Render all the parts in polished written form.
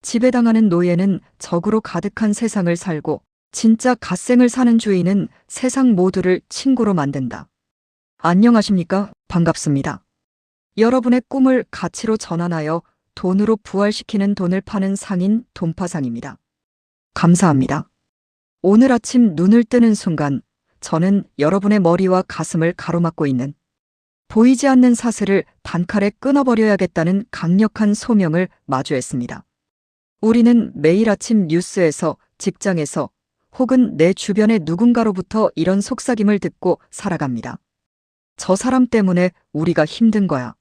지배당하는 노예는 적으로 가득한 세상을 살고 진짜 갓생을 사는 주인은 세상 모두를 친구로 만든다. 안녕하십니까? 반갑습니다. 여러분의 꿈을 가치로 전환하여 돈으로 부활시키는 돈을 파는 상인 돈파상입니다. 감사합니다. 오늘 아침 눈을 뜨는 순간 저는 여러분의 머리와 가슴을 가로막고 있는 보이지 않는 사슬을 단칼에 끊어버려야겠다는 강력한 소명을 마주했습니다. 우리는 매일 아침 뉴스에서, 직장에서 혹은 내 주변의 누군가로부터 이런 속삭임을 듣고 살아갑니다. 저 사람 때문에 우리가 힘든 거야.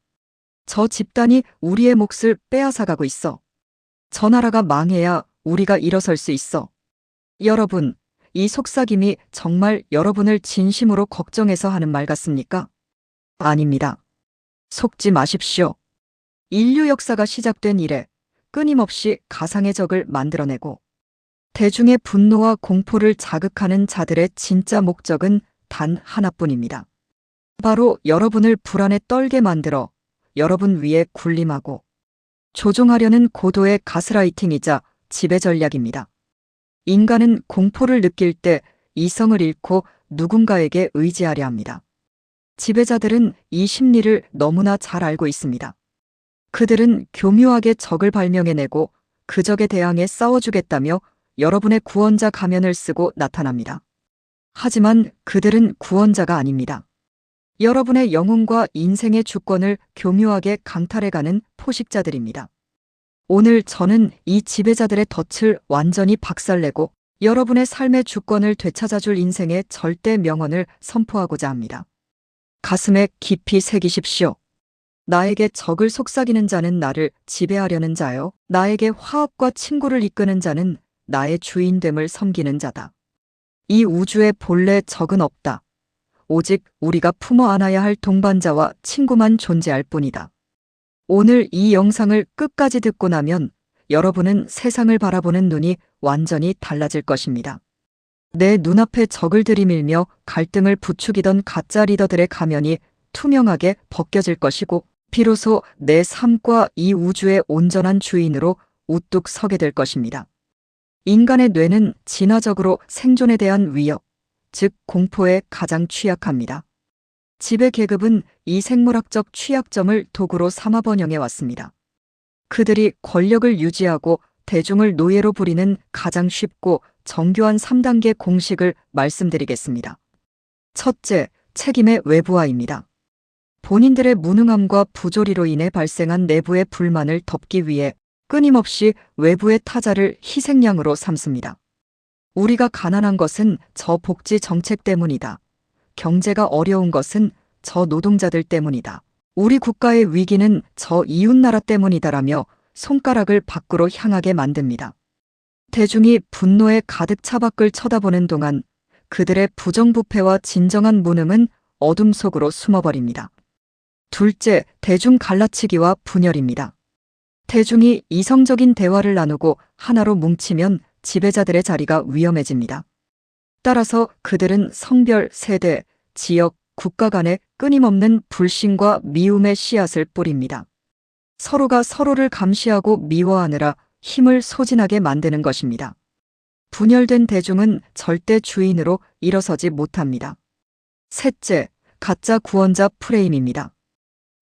저 집단이 우리의 몫을 빼앗아가고 있어. 저 나라가 망해야 우리가 일어설 수 있어. 여러분, 이 속삭임이 정말 여러분을 진심으로 걱정해서 하는 말 같습니까? 아닙니다. 속지 마십시오. 인류 역사가 시작된 이래 끊임없이 가상의 적을 만들어내고 대중의 분노와 공포를 자극하는 자들의 진짜 목적은 단 하나뿐입니다. 바로 여러분을 불안에 떨게 만들어 여러분 위에 군림하고 조종하려는 고도의 가스라이팅이자 지배 전략입니다. 인간은 공포를 느낄 때 이성을 잃고 누군가에게 의지하려 합니다. 지배자들은 이 심리를 너무나 잘 알고 있습니다. 그들은 교묘하게 적을 발명해내고 그 적에 대항해 싸워주겠다며 여러분의 구원자 가면을 쓰고 나타납니다. 하지만 그들은 구원자가 아닙니다. 여러분의 영혼과 인생의 주권을 교묘하게 강탈해가는 포식자들입니다. 오늘 저는 이 지배자들의 덫을 완전히 박살내고 여러분의 삶의 주권을 되찾아줄 인생의 절대 명언을 선포하고자 합니다. 가슴에 깊이 새기십시오. 나에게 적을 속삭이는 자는 나를 지배하려는 자요. 나에게 화합과 친구를 이끄는 자는 나의 주인됨을 섬기는 자다. 이 우주에 본래 적은 없다. 오직 우리가 품어 안아야 할 동반자와 친구만 존재할 뿐이다. 오늘 이 영상을 끝까지 듣고 나면 여러분은 세상을 바라보는 눈이 완전히 달라질 것입니다. 내 눈앞에 적을 들이밀며 갈등을 부추기던 가짜 리더들의 가면이 투명하게 벗겨질 것이고 비로소 내 삶과 이 우주의 온전한 주인으로 우뚝 서게 될 것입니다. 인간의 뇌는 진화적으로 생존에 대한 위협, 즉 공포에 가장 취약합니다. 지배 계급은 이 생물학적 취약점을 도구로 삼아 번영해 왔습니다. 그들이 권력을 유지하고 대중을 노예로 부리는 가장 쉽고 정교한 3단계 공식을 말씀드리겠습니다. 첫째, 책임의 외부화입니다. 본인들의 무능함과 부조리로 인해 발생한 내부의 불만을 덮기 위해 끊임없이 외부의 타자를 희생양으로 삼습니다. 우리가 가난한 것은 저 복지 정책 때문이다. 경제가 어려운 것은 저 노동자들 때문이다. 우리 국가의 위기는 저 이웃나라 때문이다라며 손가락을 밖으로 향하게 만듭니다. 대중이 분노에 가득 차 밖을 쳐다보는 동안 그들의 부정부패와 진정한 무능은 어둠 속으로 숨어버립니다. 둘째, 대중 갈라치기와 분열입니다. 대중이 이성적인 대화를 나누고 하나로 뭉치면 지배자들의 자리가 위험해집니다. 따라서 그들은 성별, 세대, 지역, 국가 간에 끊임없는 불신과 미움의 씨앗을 뿌립니다. 서로가 서로를 감시하고 미워하느라 힘을 소진하게 만드는 것입니다. 분열된 대중은 절대 주인으로 일어서지 못합니다. 셋째, 가짜 구원자 프레임입니다.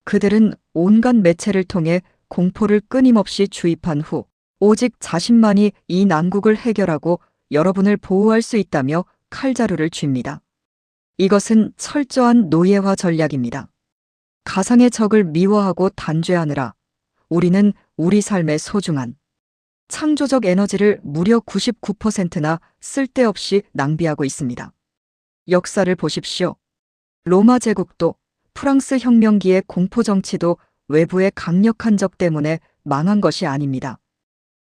그들은 온갖 매체를 통해 공포를 끊임없이 주입한 후 오직 자신만이 이 난국을 해결하고 여러분을 보호할 수 있다며 칼자루를 쥡니다. 이것은 철저한 노예화 전략입니다. 가상의 적을 미워하고 단죄하느라 우리는 우리 삶의 소중한 창조적 에너지를 무려 99%나 쓸데없이 낭비하고 있습니다. 역사를 보십시오. 로마 제국도 프랑스 혁명기의 공포 정치도 외부의 강력한 적 때문에 망한 것이 아닙니다.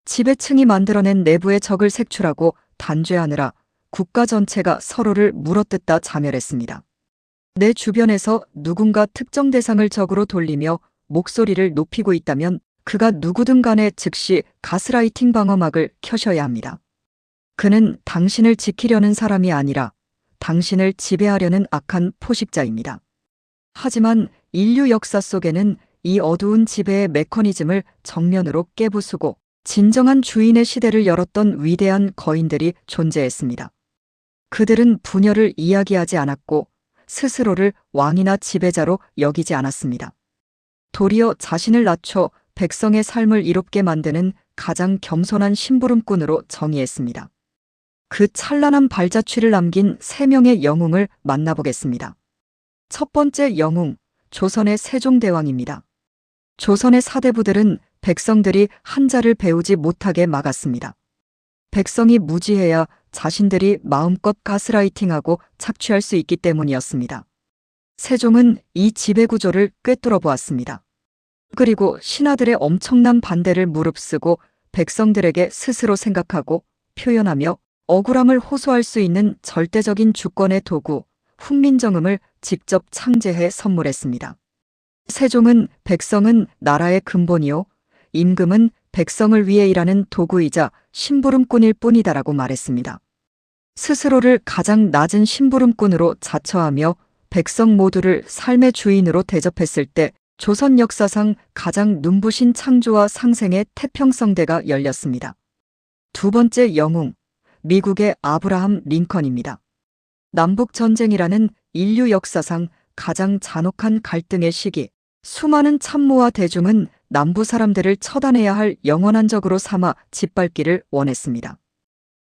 지배층이 만들어낸 내부의 적을 색출하고 단죄하느라 국가 전체가 서로를 물어뜯다 자멸했습니다. 내 주변에서 누군가 특정 대상을 적으로 돌리며 목소리를 높이고 있다면 그가 누구든 간에 즉시 가스라이팅 방어막을 켜셔야 합니다. 그는 당신을 지키려는 사람이 아니라 당신을 지배하려는 악한 포식자입니다. 하지만 인류 역사 속에는 이 어두운 지배의 메커니즘을 정면으로 깨부수고 진정한 주인의 시대를 열었던 위대한 거인들이 존재했습니다. 그들은 부녀를 이야기하지 않았고 스스로를 왕이나 지배자로 여기지 않았습니다. 도리어 자신을 낮춰 백성의 삶을 이롭게 만드는 가장 겸손한 심부름꾼으로 정의했습니다. 그 찬란한 발자취를 남긴 세 명의 영웅을 만나보겠습니다. 첫 번째 영웅, 조선의 세종대왕입니다. 조선의 사대부들은 백성들이 한자를 배우지 못하게 막았습니다. 백성이 무지해야 자신들이 마음껏 가스라이팅하고 착취할 수 있기 때문이었습니다. 세종은 이 지배구조를 꿰뚫어 보았습니다. 그리고 신하들의 엄청난 반대를 무릅쓰고 백성들에게 스스로 생각하고 표현하며 억울함을 호소할 수 있는 절대적인 주권의 도구, 훈민정음을 직접 창제해 선물했습니다. 세종은 백성은 나라의 근본이요, 임금은 백성을 위해 일하는 도구이자 심부름꾼일 뿐이다라고 말했습니다. 스스로를 가장 낮은 심부름꾼으로 자처하며 백성 모두를 삶의 주인으로 대접했을 때 조선 역사상 가장 눈부신 창조와 상생의 태평성대가 열렸습니다. 두 번째 영웅, 미국의 아브라함 링컨입니다. 남북전쟁이라는 인류 역사상 가장 잔혹한 갈등의 시기, 수많은 참모와 대중은 남부 사람들을 처단해야 할 영원한 적으로 삼아 짓밟기를 원했습니다.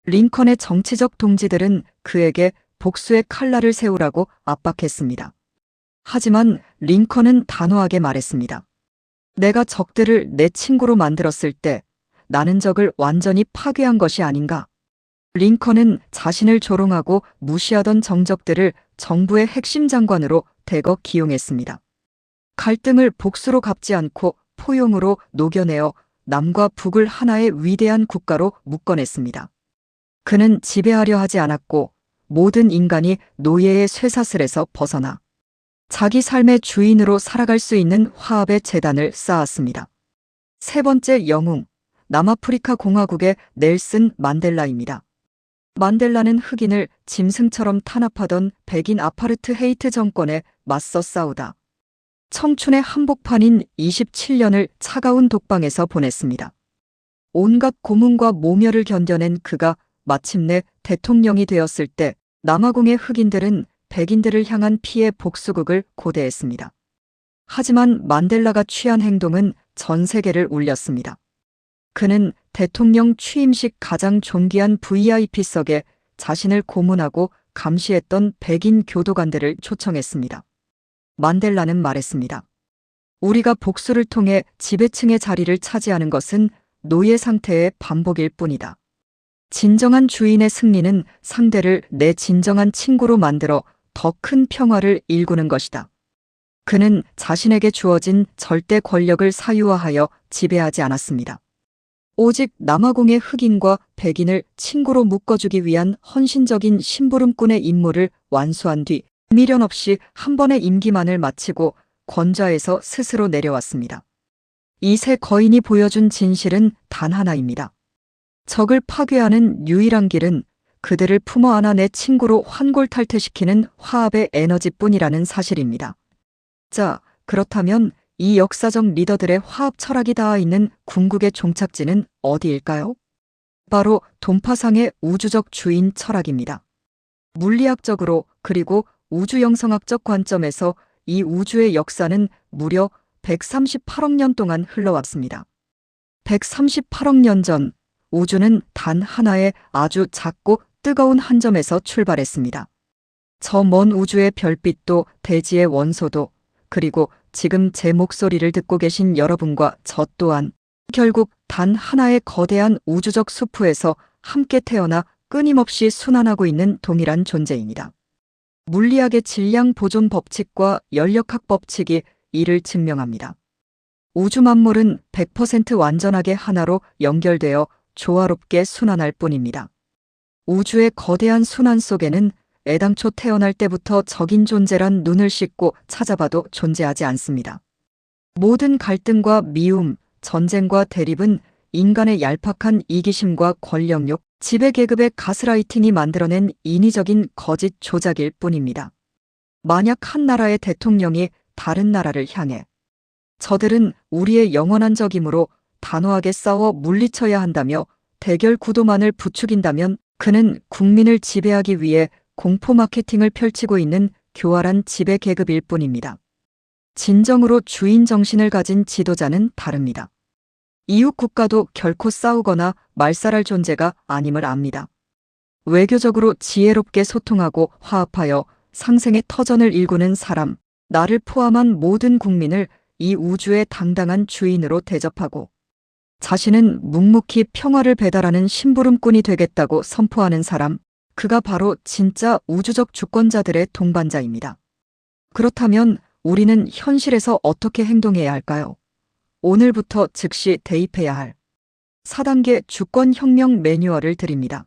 링컨의 정치적 동지들은 그에게 복수의 칼날을 세우라고 압박했습니다. 하지만 링컨은 단호하게 말했습니다. 내가 적들을 내 친구로 만들었을 때 나는 적을 완전히 파괴한 것이 아닌가? 링컨은 자신을 조롱하고 무시하던 정적들을 정부의 핵심 장관으로 대거 기용했습니다. 갈등을 복수로 갚지 않고 포용으로 녹여내어 남과 북을 하나의 위대한 국가로 묶어냈습니다. 그는 지배하려 하지 않았고 모든 인간이 노예의 쇠사슬에서 벗어나 자기 삶의 주인으로 살아갈 수 있는 화합의 재단을 쌓았습니다. 세 번째 영웅, 남아프리카 공화국의 넬슨 만델라입니다. 만델라는 흑인을 짐승처럼 탄압하던 백인 아파르트헤이트 정권에 맞서 싸우다 청춘의 한복판인 27년을 차가운 독방에서 보냈습니다. 온갖 고문과 모멸을 견뎌낸 그가 마침내 대통령이 되었을 때 남아공의 흑인들은 백인들을 향한 피해 복수극을 고대했습니다. 하지만 만델라가 취한 행동은 전 세계를 울렸습니다. 그는 대통령 취임식 가장 존귀한 VIP석에 자신을 고문하고 감시했던 백인 교도관들을 초청했습니다. 만델라는 말했습니다. 우리가 복수를 통해 지배층의 자리를 차지하는 것은 노예 상태의 반복일 뿐이다. 진정한 주인의 승리는 상대를 내 진정한 친구로 만들어 더 큰 평화를 일구는 것이다. 그는 자신에게 주어진 절대 권력을 사유화하여 지배하지 않았습니다. 오직 남아공의 흑인과 백인을 친구로 묶어주기 위한 헌신적인 심부름꾼의 임무를 완수한 뒤 미련 없이 한 번의 임기만을 마치고 권좌에서 스스로 내려왔습니다. 이 세 거인이 보여준 진실은 단 하나입니다. 적을 파괴하는 유일한 길은 그들을 품어 안아 내 친구로 환골탈퇴시키는 화합의 에너지뿐이라는 사실입니다. 자, 그렇다면 이 역사적 리더들의 화합 철학이 닿아 있는 궁극의 종착지는 어디일까요? 바로 돈파상의 우주적 주인 철학입니다. 물리학적으로 그리고 우주영성학적 관점에서 이 우주의 역사는 무려 138억 년 동안 흘러왔습니다. 138억 년 전, 우주는 단 하나의 아주 작고 뜨거운 한 점에서 출발했습니다. 저 먼 우주의 별빛도 대지의 원소도 그리고 지금 제 목소리를 듣고 계신 여러분과 저 또한 결국 단 하나의 거대한 우주적 수프에서 함께 태어나 끊임없이 순환하고 있는 동일한 존재입니다. 물리학의 질량 보존 법칙과 연력학 법칙이 이를 증명합니다. 우주 만물은 100% 완전하게 하나로 연결되어 조화롭게 순환할 뿐입니다. 우주의 거대한 순환 속에는 애당초 태어날 때부터 적인 존재란 눈을 씻고 찾아봐도 존재하지 않습니다. 모든 갈등과 미움, 전쟁과 대립은 인간의 얄팍한 이기심과 권력욕, 지배계급의 가스라이팅이 만들어낸 인위적인 거짓 조작일 뿐입니다. 만약 한 나라의 대통령이 다른 나라를 향해 저들은 우리의 영원한 적이므로 단호하게 싸워 물리쳐야 한다며 대결 구도만을 부추긴다면 그는 국민을 지배하기 위해 공포 마케팅을 펼치고 있는 교활한 지배 계급일 뿐입니다. 진정으로 주인 정신을 가진 지도자는 다릅니다. 이웃 국가도 결코 싸우거나 말살할 존재가 아님을 압니다. 외교적으로 지혜롭게 소통하고 화합하여 상생의 터전을 일구는 사람, 나를 포함한 모든 국민을 이 우주의 당당한 주인으로 대접하고 자신은 묵묵히 평화를 배달하는 심부름꾼이 되겠다고 선포하는 사람, 그가 바로 진짜 우주적 주권자들의 동반자입니다. 그렇다면 우리는 현실에서 어떻게 행동해야 할까요? 오늘부터 즉시 대입해야 할 4단계 주권혁명 매뉴얼을 드립니다.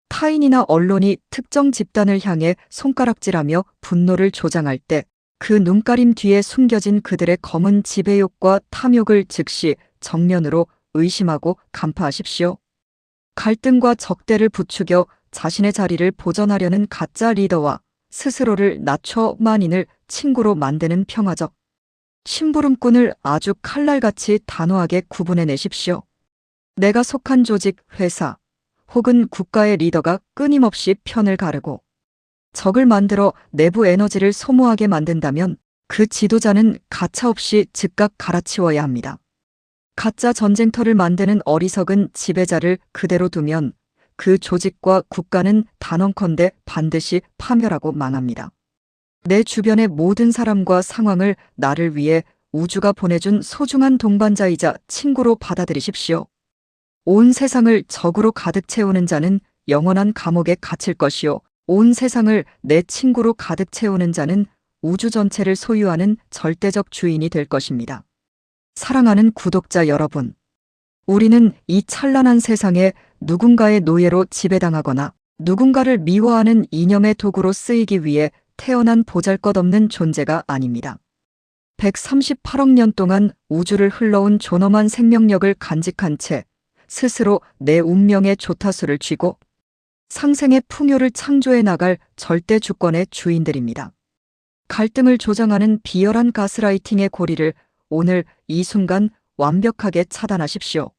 타인이나 언론이 특정 집단을 향해 손가락질하며 분노를 조장할 때 그 눈가림 뒤에 숨겨진 그들의 검은 지배욕과 탐욕을 즉시 정면으로 의심하고 간파하십시오. 갈등과 적대를 부추겨 자신의 자리를 보전하려는 가짜 리더와 스스로를 낮춰 만인을 친구로 만드는 평화적 심부름꾼을 아주 칼날같이 단호하게 구분해내십시오. 내가 속한 조직, 회사 혹은 국가의 리더가 끊임없이 편을 가르고 적을 만들어 내부 에너지를 소모하게 만든다면 그 지도자는 가차없이 즉각 갈아치워야 합니다. 가짜 전쟁터를 만드는 어리석은 지배자를 그대로 두면 그 조직과 국가는 단언컨대 반드시 파멸하고 망합니다. 내 주변의 모든 사람과 상황을 나를 위해 우주가 보내준 소중한 동반자이자 친구로 받아들이십시오. 온 세상을 적으로 가득 채우는 자는 영원한 감옥에 갇힐 것이요. 온 세상을 내 친구로 가득 채우는 자는 우주 전체를 소유하는 절대적 주인이 될 것입니다. 사랑하는 구독자 여러분, 우리는 이 찬란한 세상에 누군가의 노예로 지배당하거나 누군가를 미워하는 이념의 도구로 쓰이기 위해 태어난 보잘것없는 존재가 아닙니다. 138억 년 동안 우주를 흘러온 존엄한 생명력을 간직한 채 스스로 내 운명의 조타수를 쥐고 상생의 풍요를 창조해 나갈 절대 주권의 주인들입니다. 갈등을 조장하는 비열한 가스라이팅의 고리를 오늘 이 순간 완벽하게 차단하십시오.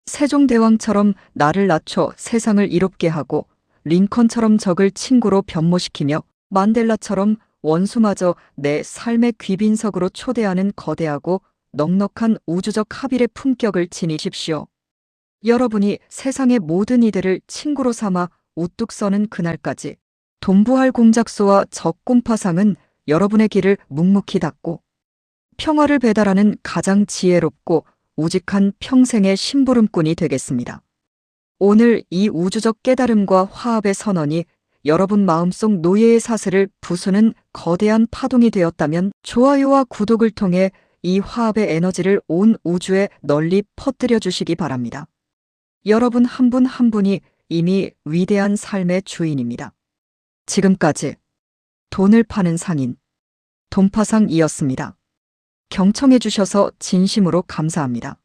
세종대왕처럼 나를 낮춰 세상을 이롭게 하고 링컨처럼 적을 친구로 변모시키며 만델라처럼 원수마저 내 삶의 귀빈석으로 초대하는 거대하고 넉넉한 우주적 합일의 품격을 지니십시오. 여러분이 세상의 모든 이들을 친구로 삼아 우뚝 서는 그날까지 돈부할 공작소와 적공파상은 여러분의 길을 묵묵히 닫고 평화를 배달하는 가장 지혜롭고 우직한 평생의 심부름꾼이 되겠습니다. 오늘 이 우주적 깨달음과 화합의 선언이 여러분 마음속 노예의 사슬을 부수는 거대한 파동이 되었다면 좋아요와 구독을 통해 이 화합의 에너지를 온 우주에 널리 퍼뜨려 주시기 바랍니다. 여러분 한 분 한 분이 이미 위대한 삶의 주인입니다. 지금까지 돈을 파는 상인, 돈파상이었습니다. 경청해 주셔서 진심으로 감사합니다.